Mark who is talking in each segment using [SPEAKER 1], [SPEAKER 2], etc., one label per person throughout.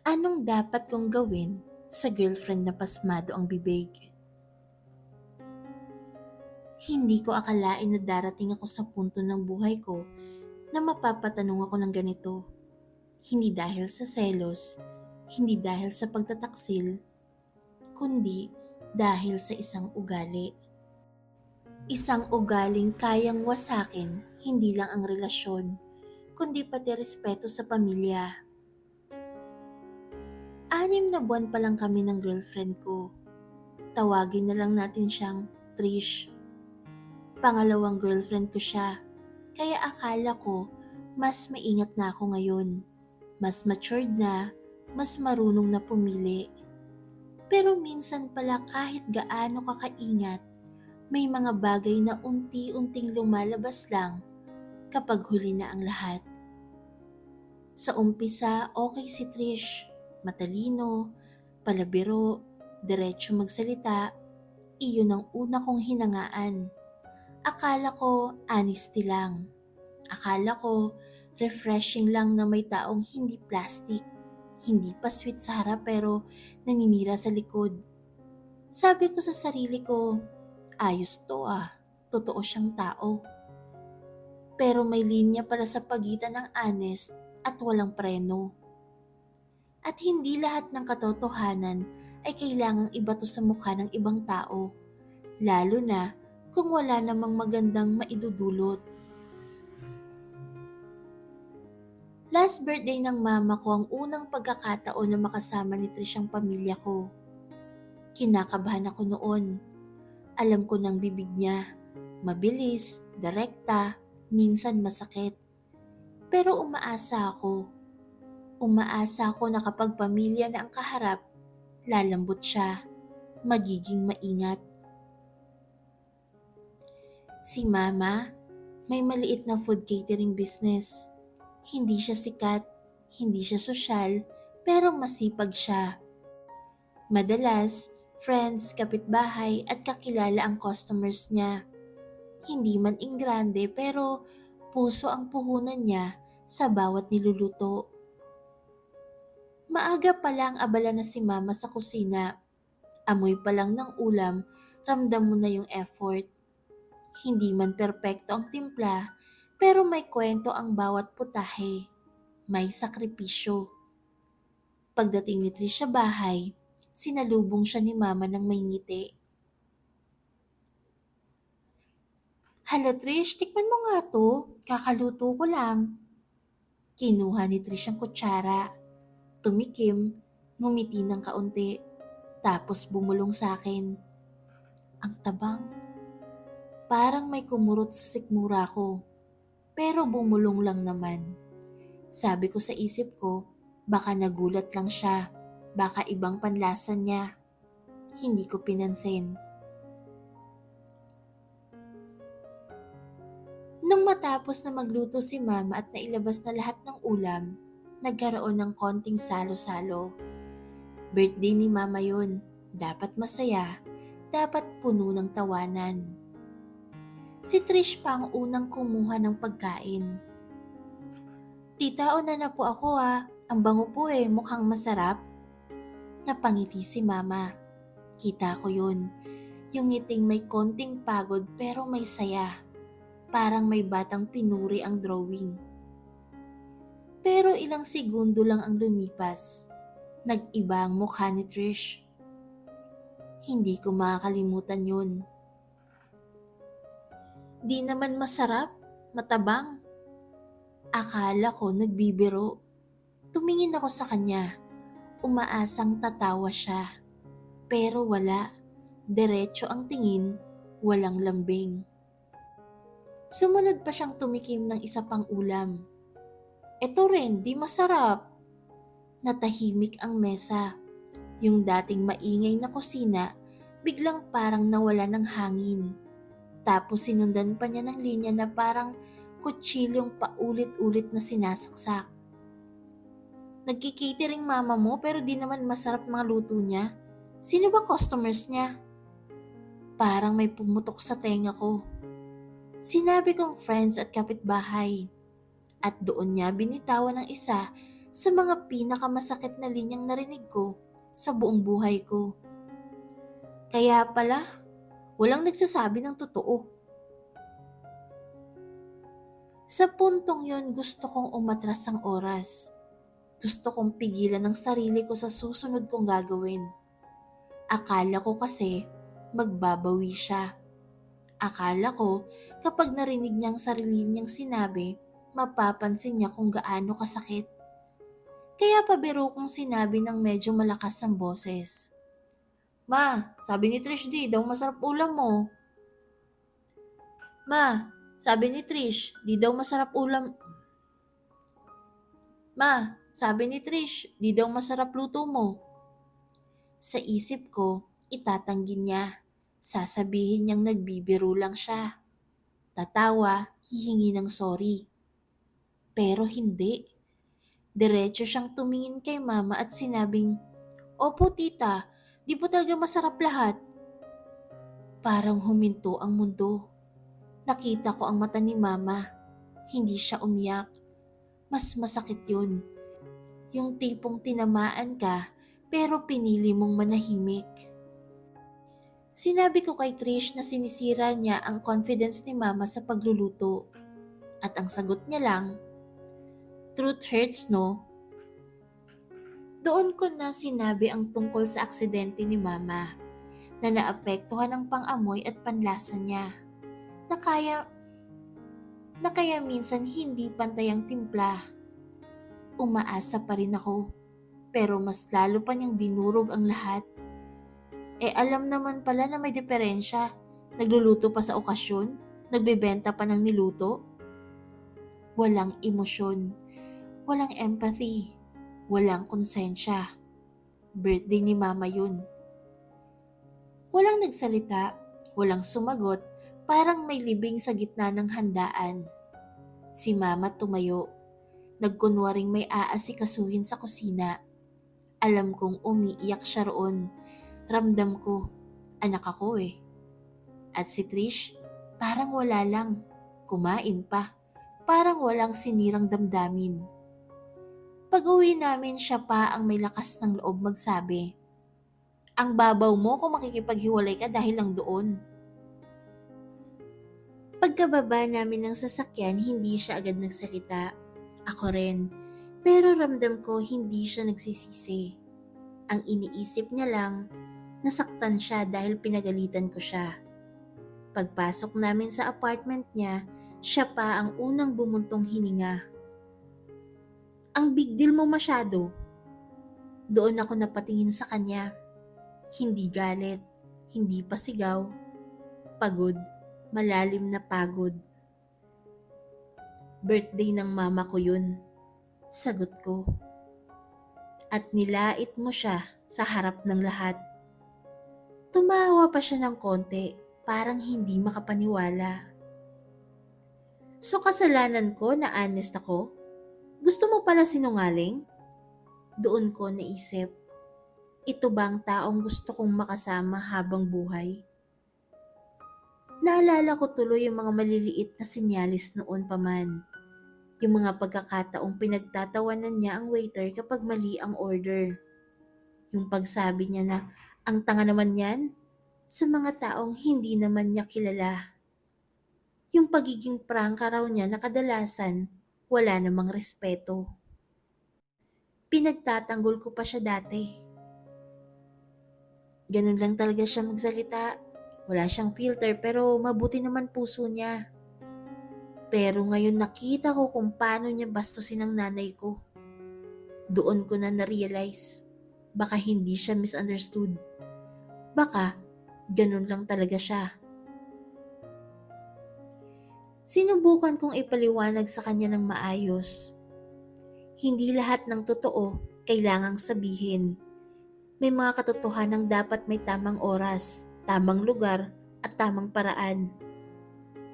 [SPEAKER 1] Anong dapat kong gawin sa girlfriend na pasmado ang bibig? Hindi ko akalain na darating ako sa punto ng buhay ko na mapapatanong ako ng ganito. Hindi dahil sa selos, hindi dahil sa pagtataksil, kundi dahil sa isang ugali. Isang ugaling kayang wasakin hindi lang ang relasyon, kundi pati respeto sa pamilya. 6 na buwan pa lang kami ng girlfriend ko. Tawagin na lang natin siyang Trish. Pangalawang girlfriend ko siya, kaya akala ko mas maingat na ako ngayon. Mas matured na, mas marunong na pumili. Pero minsan pala kahit gaano ka kaingat, may mga bagay na unti-unting lumalabas lang kapag huli na ang lahat. Sa umpisa, okay si Trish. Matalino, palabiro, diretso magsalita. Iyon ang una kong hinangaan. Akala ko honesty lang. Akala ko refreshing lang na may taong hindi plastic. Hindi pa sweet sa harap pero naninira sa likod. Sabi ko sa sarili ko, ayos to ah. Totoo siyang tao. Pero may linya pala sa pagitan ng honest at walang preno. At hindi lahat ng katotohanan ay kailangang ibato sa mukha ng ibang tao, lalo na kung wala namang magandang maidudulot. Last birthday ng mama ko ang unang pagkakataon na makasama ni Trish ang pamilya ko. Kinakabahan ako noon. Alam ko ng bibig niya, mabilis, direkta, minsan masakit. Pero umaasa ako. Umaasa ako na kapag pamilya na ang kaharap, lalambot siya, magiging maingat. Si Mama, may maliit na food catering business. Hindi siya sikat, hindi siya sosyal, pero masipag siya. Madalas, friends, kapitbahay at kakilala ang customers niya. Hindi man ingrande pero puso ang puhunan niya sa bawat niluluto. Maaga pa lang abala na si Mama sa kusina. Amoy pa lang ng ulam, ramdam mo na yung effort. Hindi man perpekto ang timpla, pero may kwento ang bawat putahe. May sakripisyo. Pagdating ni Trish sa bahay, sinalubong siya ni Mama ng may ngiti. Hala Trish, tikman mo nga to. Kakaluto ko lang. Kinuha ni Trish ang kutsara. Tumikim, ngumiti ng kaunti. Tapos bumulong sa akin. Ang tabang. Parang may kumurot sa sikmura ko. Pero bumulong lang naman. Sabi ko sa isip ko, baka nagulat lang siya. Baka ibang panlasa niya. Hindi ko pinansin. Nung matapos na magluto si Mama at nailabas na lahat ng ulam, nagkaroon ng konting salo-salo. Birthday ni Mama yun. Dapat masaya. Dapat puno ng tawanan. Si Trish pa ang unang kumuha ng pagkain. Tita, una na po ako ah. Ang bango po mukhang masarap. Napangiti si Mama. Kita ko yun. Yung ngiting may konting pagod pero may saya. Parang may batang pinuri ang drawing. Pero ilang segundo lang ang lumipas. Nag-iba ang mukha ni Trish. Hindi ko makakalimutan yun. Di naman masarap, matabang. Akala ko nagbibiro. Tumingin ako sa kanya. Umaasang tatawa siya. Pero wala. Diretso ang tingin, walang lambing. Sumunod pa siyang tumikim ng isa pang ulam. Ito rin, di masarap. Natahimik ang mesa. Yung dating maingay na kusina, biglang parang nawala ng hangin. Tapos sinundan pa niya ng linya na parang kutsilyong paulit-ulit na sinasaksak. Nagkikitering mama mo pero di naman masarap mga luto niya. Sino ba customers niya? Parang may pumutok sa tenga ko. Sinabi kong friends at kapitbahay. At doon niya binitawan ng isa sa mga pinakamasakit na linyang narinig ko sa buong buhay ko. Kaya pala, walang nagsasabi ng totoo. Sa puntong yon, gusto kong umatras ang oras. Gusto kong pigilan ang sarili ko sa susunod kong gagawin. Akala ko kasi magbabawi siya. Akala ko kapag narinig niya ang sarili niyang sinabi, mapapansin niya kung gaano kasakit. Kaya pabiro kong sinabi ng medyo malakas ang boses. Ma, sabi ni Trish di daw masarap ulam mo. Ma, sabi ni Trish, di daw masarap ulam. Ma, sabi ni Trish, di daw masarap luto mo. Sa isip ko, itatanggi niya. Sasabihin niyang nagbibiro lang siya. Tatawa, hihingi ng sorry. Pero hindi. Diretso siyang tumingin kay mama at sinabing, "Opo tita, di po talaga masarap lahat." Parang huminto ang mundo. Nakita ko ang mata ni mama. Hindi siya umiyak. Mas masakit yun. Yung tipong tinamaan ka pero pinili mong manahimik. Sinabi ko kay Trish na sinisira niya ang confidence ni mama sa pagluluto. At ang sagot niya lang, "Truth hurts, no?" Doon ko na sinabi ang tungkol sa aksidente ni mama, na naapektuhan ang pang-amoy at panlasa niya, na kaya minsan hindi pantay ang timpla. Umaasa pa rin ako, pero mas lalo pa niyang dinurog ang lahat. Alam naman pala na may diferensya. Nagluluto pa sa okasyon, nagbebenta pa ng niluto. Walang emosyon, walang empathy, walang konsensya. Birthday ni mama yun. Walang nagsalita, walang sumagot, parang may libing sa gitna ng handaan. Si mama tumayo, nagkunwaring may aasikasuhin sa kusina. Alam kong umiiyak siya roon. Ramdam ko, anak ako eh. At si Trish, parang wala lang, kumain pa. Parang walang sinirang damdamin. Pag-uwi namin, siya pa ang may lakas ng loob magsabi, "Ang babaw mo kung makikipaghiwalay ka dahil lang doon." Pagkababa namin ng sasakyan, hindi siya agad nagsalita. Ako rin. Pero ramdam ko hindi siya nagsisisi. Ang iniisip niya lang, nasaktan siya dahil pinagalitan ko siya. Pagpasok namin sa apartment niya, siya pa ang unang bumuntong hininga. "Ang big deal mo masyado." Doon ako napatingin sa kanya. Hindi galit, hindi pasigaw, pagod, malalim na pagod. "Birthday ng mama ko yun," sagot ko. "At nilait mo siya sa harap ng lahat." Tumawa pa siya ng konti, parang hindi makapaniwala. "So kasalanan ko na honest ako? Gusto mo pala sinungaling?" Doon ko naisip, ito ba ang taong gusto kong makasama habang buhay? Naalala ko tuloy yung mga maliliit na sinyalis noon pa man. Yung mga pagkakataong pinagtatawanan niya ang waiter kapag mali ang order. Yung pagsabi niya na, "Ang tanga naman yan," sa mga taong hindi naman niya kilala. Yung pagiging prangka raw niya na kadalasan wala namang respeto. Pinagtatanggol ko pa siya dati. Ganun lang talaga siya magsalita. Wala siyang filter pero mabuti naman puso niya. Pero ngayon nakita ko kung paano niya bastusin ang nanay ko. Doon ko na na-realize, baka hindi siya misunderstood. Baka ganun lang talaga siya. Sinubukan kong ipaliwanag sa kanya ng maayos. Hindi lahat ng totoo kailangang sabihin. May mga katotohanang dapat may tamang oras, tamang lugar, at tamang paraan.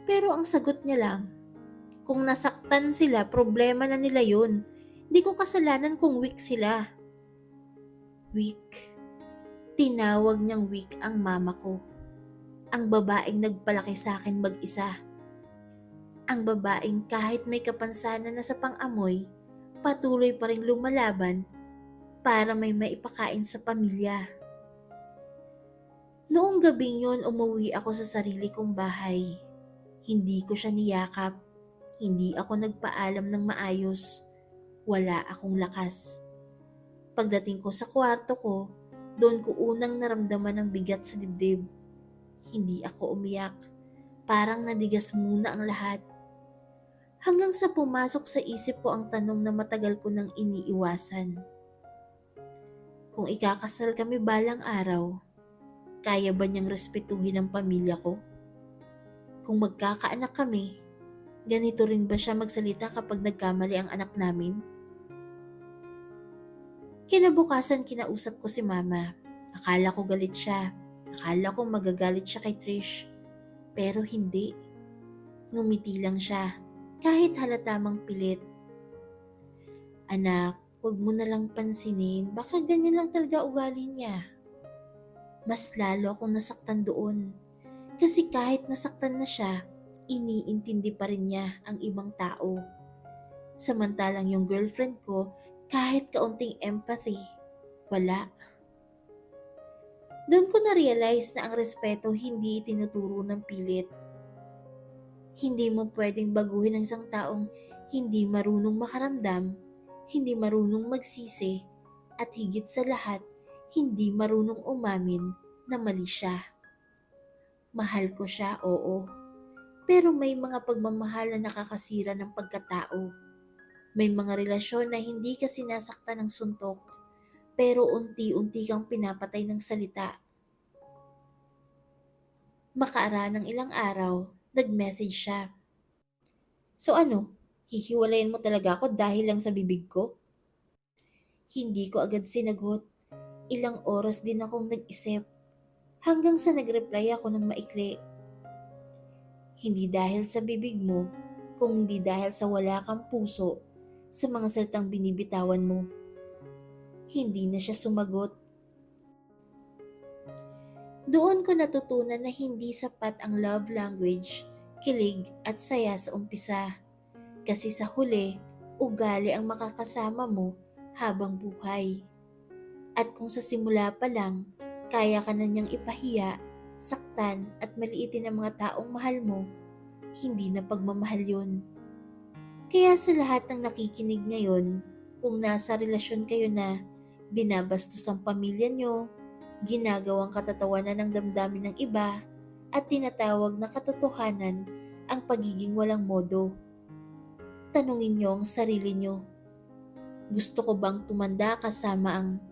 [SPEAKER 1] Pero ang sagot niya lang, kung nasaktan sila, problema na nila yun. Di ko kasalanan kung weak sila. Weak. Tinawag niyang weak ang mama ko. Ang babaeng nagpalaki sa akin mag-isa. Ang babaeng kahit may kapansanan na sa pang-amoy, patuloy pa ring lumalaban para may maipakain sa pamilya. Noong gabing yon umuwi ako sa sarili kong bahay. Hindi ko siya niyakap. Hindi ako nagpaalam ng maayos. Wala akong lakas. Pagdating ko sa kwarto ko, doon ko unang naramdaman ang bigat sa dibdib. Hindi ako umiyak. Parang nadigas muna ang lahat. Hanggang sa pumasok sa isip ko ang tanong na matagal ko nang iniiwasan. Kung ikakasal kami balang araw, kaya ba niyang respetuhin ang pamilya ko? Kung magkakaanak kami, ganito rin ba siya magsalita kapag nagkamali ang anak namin? Kinabukasan kinausap ko si mama. Akala ko galit siya. Akala ko magagalit siya kay Trish. Pero hindi. Ngumiti lang siya, kahit halatamang pilit. Anak, huwag mo na lang pansinin. Baka ganyan lang talaga ugali niya. Mas lalo akong nasaktan doon. Kasi kahit nasaktan na siya, iniintindi pa rin niya ang ibang tao. Samantalang yung girlfriend ko, kahit kaunting empathy, wala. Doon ko na-realize na ang respeto hindi itinuturo ng pilit. Hindi mo pwedeng baguhin ang isang taong hindi marunong makaramdam, hindi marunong magsisi, at higit sa lahat, hindi marunong umamin na mali siya. Mahal ko siya, oo. Pero may mga pagmamahal na nakakasira ng pagkatao. May mga relasyon na hindi ka sinasaktan ng suntok, pero unti-unti kang pinapatay ng salita. Makaaraan ng ilang araw, nag-message siya. So ano, hihiwalayin mo talaga ako dahil lang sa bibig ko? Hindi ko agad sinagot. Ilang oras din akong nag-isip. Hanggang sa nag-reply ako ng maikli. Hindi dahil sa bibig mo, kung hindi dahil sa wala kang puso sa mga salitang binibitawan mo. Hindi na siya sumagot. Doon ko natutunan na hindi sapat ang love language, kilig at saya sa umpisa. Kasi sa huli, ugali ang makakasama mo habang buhay. At kung sa simula pa lang, kaya ka na niyang ipahiya, saktan at maliitin ang mga taong mahal mo, hindi na pagmamahal yun. Kaya sa lahat ng nakikinig ngayon, kung nasa relasyon kayo na binabastos ang pamilya nyo, ginagawang katatawanan ng damdamin ng iba, at tinatawag na katotohanan ang pagiging walang modo. Tanungin nyo ang sarili nyo, gusto ko bang tumanda kasama ang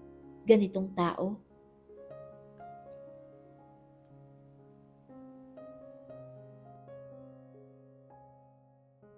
[SPEAKER 1] ganitong tao?